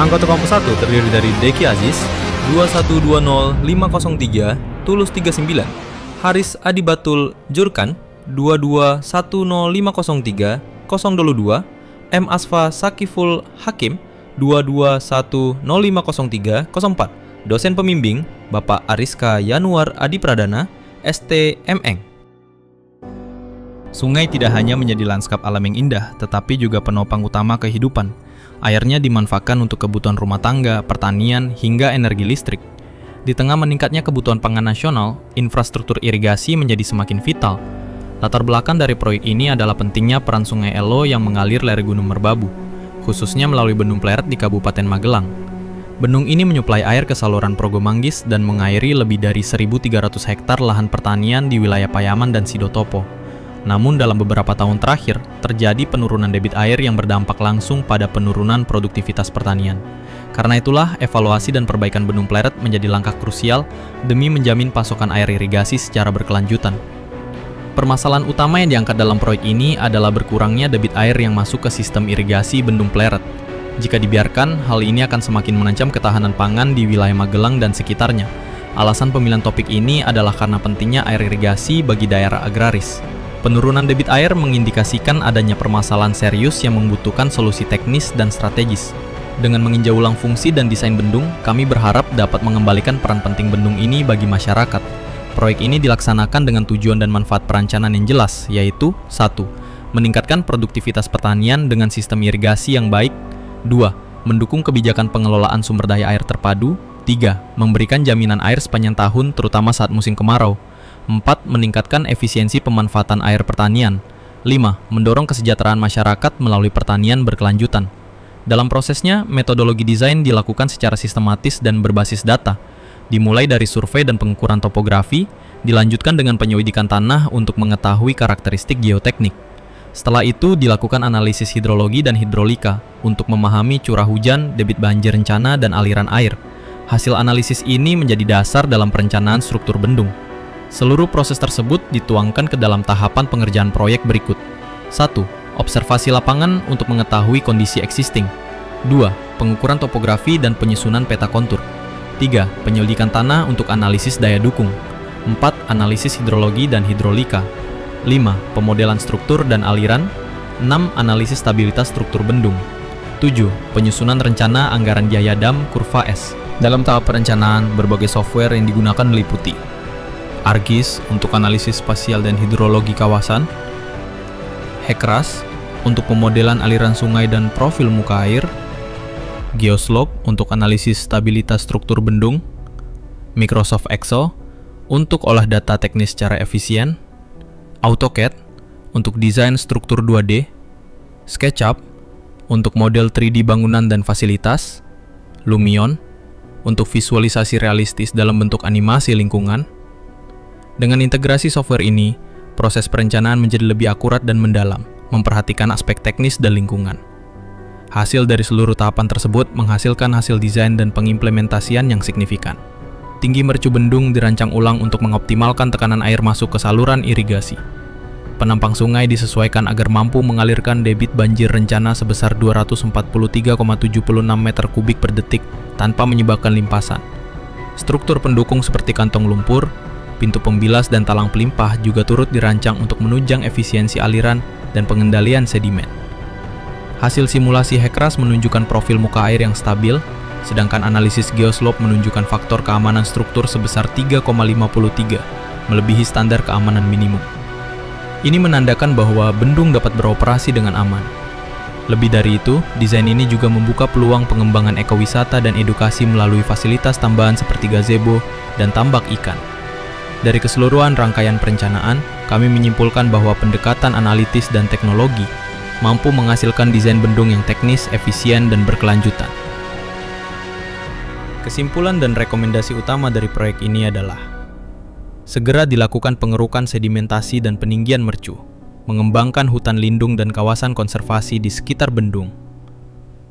Anggota Kelompok 1 terdiri dari Deki Aziz, 2120503, Tulus 39, Haris Adibatul Jurkan, 2210503, 022, M. Asfa Sakiful Hakim, 2210503, 04. Dosen pembimbing, Bapak Ariska Yanuar Adipradana, STMeng. Sungai tidak hanya menjadi lanskap alam yang indah, tetapi juga penopang utama kehidupan. Airnya dimanfaatkan untuk kebutuhan rumah tangga, pertanian, hingga energi listrik. Di tengah meningkatnya kebutuhan pangan nasional, infrastruktur irigasi menjadi semakin vital. Latar belakang dari proyek ini adalah pentingnya peran Sungai Elo yang mengalir lereng Gunung Merbabu, khususnya melalui Bendung Pleret di Kabupaten Magelang. Bendung ini menyuplai air ke saluran Progomanggis dan mengairi lebih dari 1.300 hektar lahan pertanian di wilayah Payaman dan Sidotopo. Namun dalam beberapa tahun terakhir, terjadi penurunan debit air yang berdampak langsung pada penurunan produktivitas pertanian. Karena itulah, evaluasi dan perbaikan Bendung Pleret menjadi langkah krusial demi menjamin pasokan air irigasi secara berkelanjutan. Permasalahan utama yang diangkat dalam proyek ini adalah berkurangnya debit air yang masuk ke sistem irigasi Bendung Pleret. Jika dibiarkan, hal ini akan semakin menancap ketahanan pangan di wilayah Magelang dan sekitarnya. Alasan pemilihan topik ini adalah karena pentingnya air irigasi bagi daerah agraris. Penurunan debit air mengindikasikan adanya permasalahan serius yang membutuhkan solusi teknis dan strategis. Dengan meninjau ulang fungsi dan desain bendung, kami berharap dapat mengembalikan peran penting bendung ini bagi masyarakat. Proyek ini dilaksanakan dengan tujuan dan manfaat perencanaan yang jelas, yaitu 1. Meningkatkan produktivitas pertanian dengan sistem irigasi yang baik. 2. Mendukung kebijakan pengelolaan sumber daya air terpadu. 3. Memberikan jaminan air sepanjang tahun, terutama saat musim kemarau. 4. Meningkatkan efisiensi pemanfaatan air pertanian. 5. Mendorong kesejahteraan masyarakat melalui pertanian berkelanjutan. Dalam prosesnya, metodologi desain dilakukan secara sistematis dan berbasis data, dimulai dari survei dan pengukuran topografi, dilanjutkan dengan penyelidikan tanah untuk mengetahui karakteristik geoteknik. Setelah itu, dilakukan analisis hidrologi dan hidrolika untuk memahami curah hujan, debit banjir rencana, dan aliran air. Hasil analisis ini menjadi dasar dalam perencanaan struktur bendung. Seluruh proses tersebut dituangkan ke dalam tahapan pengerjaan proyek berikut. 1. Observasi lapangan untuk mengetahui kondisi existing. 2. Pengukuran topografi dan penyusunan peta kontur. 3. Penyelidikan tanah untuk analisis daya dukung. 4. Analisis hidrologi dan hidrolika. 5. Pemodelan struktur dan aliran. 6. Analisis stabilitas struktur bendung. 7. Penyusunan rencana anggaran biaya dam kurva S. Dalam tahap perencanaan, berbagai software yang digunakan meliputi ArcGIS untuk analisis spasial dan hidrologi kawasan, HECRAS untuk pemodelan aliran sungai dan profil muka air, Geoslope untuk analisis stabilitas struktur bendung, Microsoft Excel untuk olah data teknis secara efisien, AutoCAD untuk desain struktur 2D, SketchUp untuk model 3D bangunan dan fasilitas, Lumion untuk visualisasi realistis dalam bentuk animasi lingkungan. Dengan integrasi software ini, proses perencanaan menjadi lebih akurat dan mendalam, memperhatikan aspek teknis dan lingkungan. Hasil dari seluruh tahapan tersebut menghasilkan hasil desain dan pengimplementasian yang signifikan. Tinggi mercu bendung dirancang ulang untuk mengoptimalkan tekanan air masuk ke saluran irigasi. Penampang sungai disesuaikan agar mampu mengalirkan debit banjir rencana sebesar 243,76 meter kubik per detik tanpa menyebabkan limpasan. Struktur pendukung seperti kantong lumpur, pintu pembilas dan talang pelimpah juga turut dirancang untuk menunjang efisiensi aliran dan pengendalian sedimen. Hasil simulasi HECRAS menunjukkan profil muka air yang stabil, sedangkan analisis Geoslope menunjukkan faktor keamanan struktur sebesar 3,53, melebihi standar keamanan minimum. Ini menandakan bahwa bendung dapat beroperasi dengan aman. Lebih dari itu, desain ini juga membuka peluang pengembangan ekowisata dan edukasi melalui fasilitas tambahan seperti gazebo dan tambak ikan. Dari keseluruhan rangkaian perencanaan, kami menyimpulkan bahwa pendekatan analitis dan teknologi mampu menghasilkan desain bendung yang teknis, efisien, dan berkelanjutan. Kesimpulan dan rekomendasi utama dari proyek ini adalah segera dilakukan pengerukan sedimentasi dan peninggian mercu, mengembangkan hutan lindung dan kawasan konservasi di sekitar bendung,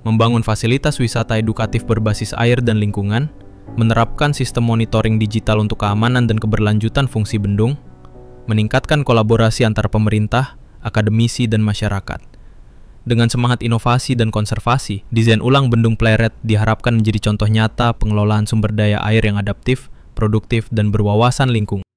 membangun fasilitas wisata edukatif berbasis air dan lingkungan, menerapkan sistem monitoring digital untuk keamanan dan keberlanjutan fungsi bendung, meningkatkan kolaborasi antar pemerintah, akademisi, dan masyarakat. Dengan semangat inovasi dan konservasi, desain ulang Bendung Pleret diharapkan menjadi contoh nyata pengelolaan sumber daya air yang adaptif, produktif, dan berwawasan lingkungan.